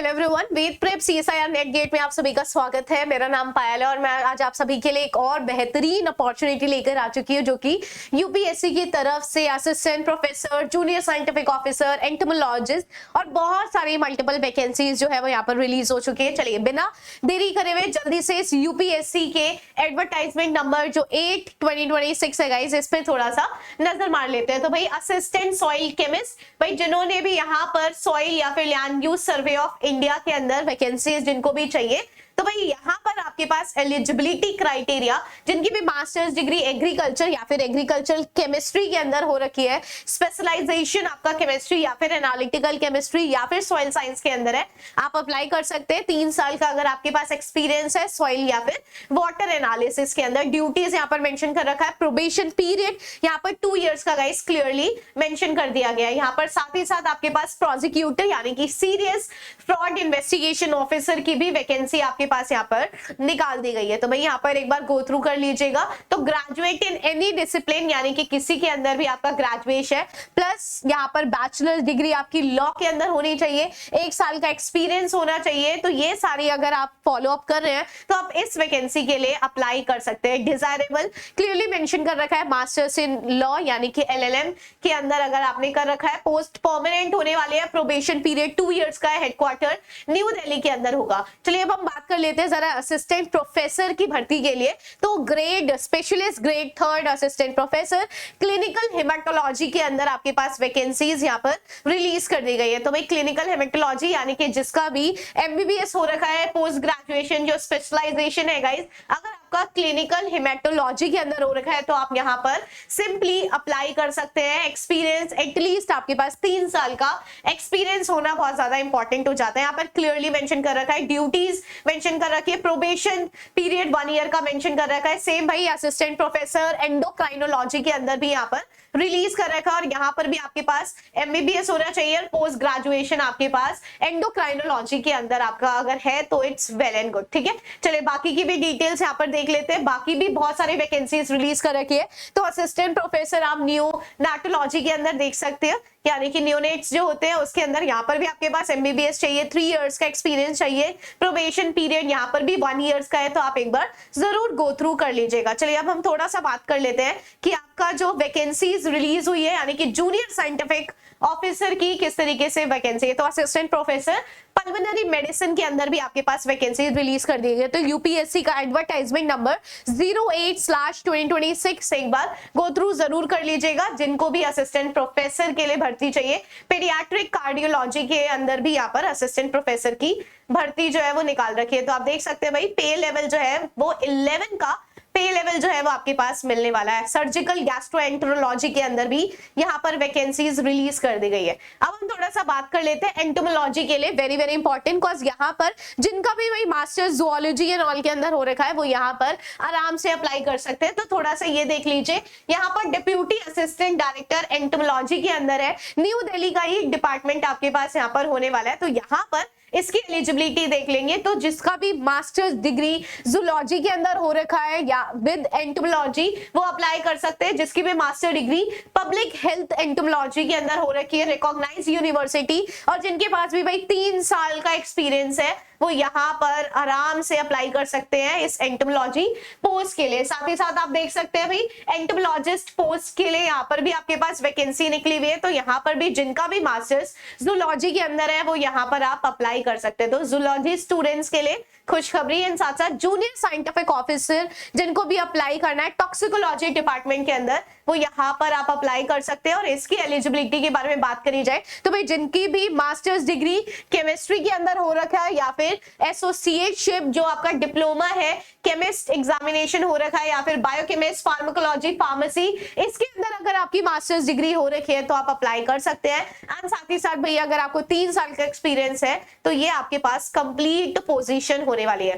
Hello everyone, वेद prep CSIR net gate में आप सभी का स्वागत है। मेरा नाम पायल है और मैं आज आप सभी के लिए एक और बेहतरीन अपॉर्चुनिटी लेकर आ चुकी हूँ, जो कि यूपीएससी की तरफ से assistant professor, junior scientific officer, entomologist और बहुत सारी मल्टीपल वैकेंसीज जो है वो यहाँ पर रिलीज हो चुकी है। चलिए बिना देरी करे हुए जल्दी से इस यूपीएससी के एडवर्टाइजमेंट नंबर जो 8/2026 है गाइस, इस पे थोड़ा सा नजर मार लेते हैं। तो भाई असिस्टेंट सॉइल केमिस्ट, भाई जिन्होंने भी यहाँ पर सॉइल या फिर land use survey of India के अंदर वैकेंसीज जिनको भी चाहिए, तो भाई यहाँ पर आपके पास एलिजिबिलिटी क्राइटेरिया जिनकी भी मास्टर्स डिग्री एग्रीकल्चर या फिर एग्रीकल्चर केमिस्ट्री के अंदर हो रखी है, स्पेशलाइजेशन आपका केमिस्ट्री या फिर एनालिटिकल केमिस्ट्री या फिर सॉइल साइंस के अंदर है, आप अप्लाई कर सकते हैं। 3 साल का अगर आपके पास एक्सपीरियंस है सॉइल या फिर वाटर एनालिसिस के अंदर। ड्यूटीज यहाँ पर मेंशन कर रखा है, प्रोबेशन पीरियड यहाँ पर 2 इयर्स का गाइस क्लियरली मेंशन कर दिया गया है यहाँ पर। साथ ही साथ आपके पास प्रोसिक्यूटर यानी कि सीरियस फ्रॉड इन्वेस्टिगेशन ऑफिसर की भी वैकेंसी आपके पास यहाँ पर निकाल दी गई है। तो भाई यहाँ पर एक बार गो थ्रू कर लीजिएगा। तो ग्रेजुएट इन एनी डिसिप्लिन यानी कि किसी के अंदर भी आपका ग्रेजुएशन है, प्लस यहाँ पर बैचलर डिग्री आपकी लॉ के अंदर होनी चाहिए, 1 साल का एक्सपीरियंस होना चाहिए। तो ये सारी अगर आप फॉलो अप कर रहे हैं तो आप इस वैकेंसी के लिए अप्लाई कर सकते हैं। डिजायरेबल क्लियरली मेंशन कर रखा है, मास्टर्स इन लॉ यानी कि एलएलएम के अंदर अगर आपने कर रखा है। पोस्ट परमानेंट होने वाले है, प्रोबेशन पीरियड 2 इयर्स का है, हेडक्वार्टर न्यू दिल्ली के अंदर होगा। चलिए अब हम बात कर लेते हैं जरा असिस्टेंट प्रोफेसर की भर्ती के लिए। तो grade specialist, grade 3 assistant professor clinical haematology के अंदर आपके पास वैकेंसीज यहाँ पर रिलीज कर दी गई है। तो भाई क्लिनिकल हेमेटोलॉजी यानी कि जिसका भी एमबीबीएस हो रखा है, पोस्ट ग्रेजुएशन जो स्पेशलाइजेशन है गाइस, अगर आपका क्लिनिकल हेमेटोलॉजी के अंदर हो रखा है तो आप यहाँ पर सिंपली अप्लाई कर सकते हैं। एक्सपीरियंस एटलीस्ट आपके पास 3 साल का एक्सपीरियंस होना बहुत ज्यादा इंपॉर्टेंट हो जाता है। यहाँ पर क्लियरली मेंशन कर रखा है, ड्यूटीज मेंशन कर रखी है, प्रोबेशन पीरियड 1 ईयर का मेंशन कर रखा है। सेम भाई असिस्टेंट प्रोफेसर एंडोक्राइनोलॉजी के अंदर भी यहाँ पर रिलीज कर रखा है और यहाँ पर भी आपके पास एमबीबीएस होना चाहिए और पोस्ट ग्रेजुएशन आपके पास एंडोक्राइनोलॉजी के अंदर आपका अगर है तो इट्स वेल एंड गुड। ठीक है, चलिए बाकी की भी डिटेल्स यहाँ पर देख लेते हैं। बाकी भी बहुत सारी वैकेंसीज रिलीज कर रखी है। तो असिस्टेंट प्रोफेसर आप नियोनेटोलॉजी के अंदर देख सकते हैं, यानी कि नियोनेट्स जो होते हैं उसके अंदर यहाँ पर भी आपके पास एमबीबीएस चाहिए, 3 इयर्स का एक्सपीरियंस चाहिए, प्रोबेशन पीरियड यहाँ पर भी 1 इयर्स का है। तो आप एक बार जरूर गो थ्रू कर लीजिएगा। चलिए अब हम थोड़ा सा बात कर लेते हैं कि आपका जो वैकेंसीज रिलीज हुई है यानी कि जूनियर साइंटिफिक ऑफिसर की किस तरीके से वैकेंसी है। तो असिस्टेंट प्रोफेसर पल्मोनरी मेडिसिन के अंदर भी आपके पास वैकेंसी रिलीज कर दी गई है। तो यूपीएससी का एडवर्टाइजमेंट नंबर 08/2026 एक बार गो थ्रू जरूर कर लीजिएगा। जिनको भी असिस्टेंट प्रोफेसर के लिए भर्ती चाहिए, पेडियाट्रिक कार्डियोलॉजी के अंदर भी यहाँ पर असिस्टेंट प्रोफेसर की भर्ती जो है वो निकाल रखी है। तो आप देख सकते हैं भाई पे लेवल जो है वो 11 का पे लेवल जो है वो आपके पास मिलने वाला है। सर्जिकल गैस्ट्रोएंटेरोलॉजी के अंदर भी यहाँ पर वैकेंसीज रिलीज कर दी गई है। अब हम थोड़ा सा बात कर लेते हैं एंटोमोलॉजी के लिए, वेरी वेरी इंपॉर्टेंट, बिकॉज यहाँ पर जिनका भी वही मास्टर्स जूलॉजी एंड ऑल के अंदर हो रखा है वो यहाँ पर आराम से अप्लाई कर सकते हैं। तो थोड़ा सा ये देख लीजिए, यहाँ पर डिप्यूटी असिस्टेंट डायरेक्टर एंटोमोलॉजी के अंदर है, न्यू दिल्ली का ही डिपार्टमेंट आपके पास यहाँ पर होने वाला है। तो यहाँ पर इसकी एलिजिबिलिटी देख लेंगे तो जिसका भी मास्टर्स डिग्री जूलॉजी के अंदर हो रखा है या विद एंटोमोलॉजी वो अप्लाई कर सकते हैं। जिसकी भी master degree public health entomology के अंदर हो रखी है, रिकॉग्नाइज्ड यूनिवर्सिटी, और जिनके पास भी भाई 3 साल का एक्सपीरियंस है, वो यहाँ पर आराम से अप्लाई कर सकते हैं इस एंटोमोलॉजी पोस्ट के लिए। साथ ही साथ आप देख सकते हैं भाई एंटोमोलॉजिस्ट पोस्ट के लिए यहाँ पर भी आपके पास वैकेंसी निकली हुई है। तो यहाँ पर भी जिनका भी मास्टर्स जूलॉजी के अंदर है वो यहाँ पर आप अप्लाई कर सकते हैं। तो जूलॉजी स्टूडेंट्स के लिए खुशखबरी है। साथ साथ जूनियर साइंटिफिक ऑफिसर जिनको भी अप्लाई करना है टॉक्सिकोलॉजी डिपार्टमेंट के अंदर, वो यहाँ पर आप अप्लाई कर सकते हैं। और इसकी एलिजिबिलिटी के बारे में बात करी जाए तो भाई जिनकी भी मास्टर्स डिग्री केमिस्ट्री के अंदर हो रखा है या फिर एसोसिएटशिप जो आपका डिप्लोमा है, केमिस्ट एग्जामिनेशन हो रखा है, या फिर बायोकेमिस्ट, फार्माकोलॉजी, फार्मेसी, इसके अंदर अगर आपकी मास्टर्स डिग्री हो रखी है तो आप अप्लाई कर सकते हैं। एंड साथ ही साथ भैया अगर आपको 3 साल का एक्सपीरियंस है तो ये आपके पास कंप्लीट पोजीशन होने वाली है।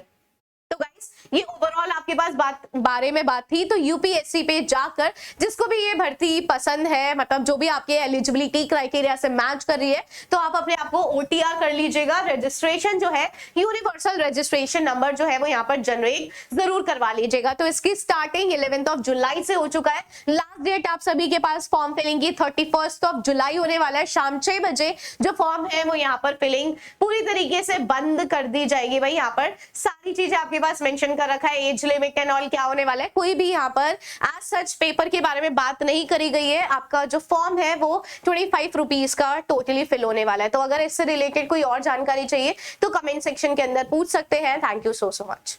तो गाइस ये ओवरऑल आपके पास बारे में बात थी। तो यूपीएससी पे जाकर जिसको भी ये भर्ती पसंद है, मतलब जो भी आपके एलिजिबिलिटी क्राइटेरिया से मैच कर रही है, तो आप अपने आप को ओटीआर कर लीजिएगा। रजिस्ट्रेशन जो है, यूनिवर्सल रजिस्ट्रेशन नंबर जो है वो यहाँ पर जनरेट जरूर करवा लीजिएगा। तो इसकी स्टार्टिंग 11 जुलाई से हो चुका है। लास्ट डेट आप सभी के पास फॉर्म फिलिंग की 31 जुलाई होने वाला है। शाम 6 बजे जो फॉर्म है वो यहाँ पर फिलिंग पूरी तरीके से बंद कर दी जाएगी। भाई यहाँ पर सारी चीजें आपके पास मेंशन कर रखा है, एज लिमिट एंड ऑल क्या होने वाला है। कोई भी यहाँ पर एज सच पेपर के बारे में बात नहीं करी गई है। आपका जो फॉर्म है वो 25 रुपीज का टोटली फिल होने वाला है। तो अगर इससे रिलेटेड कोई और जानकारी चाहिए तो कमेंट सेक्शन के अंदर पूछ सकते हैं। Thank you so much.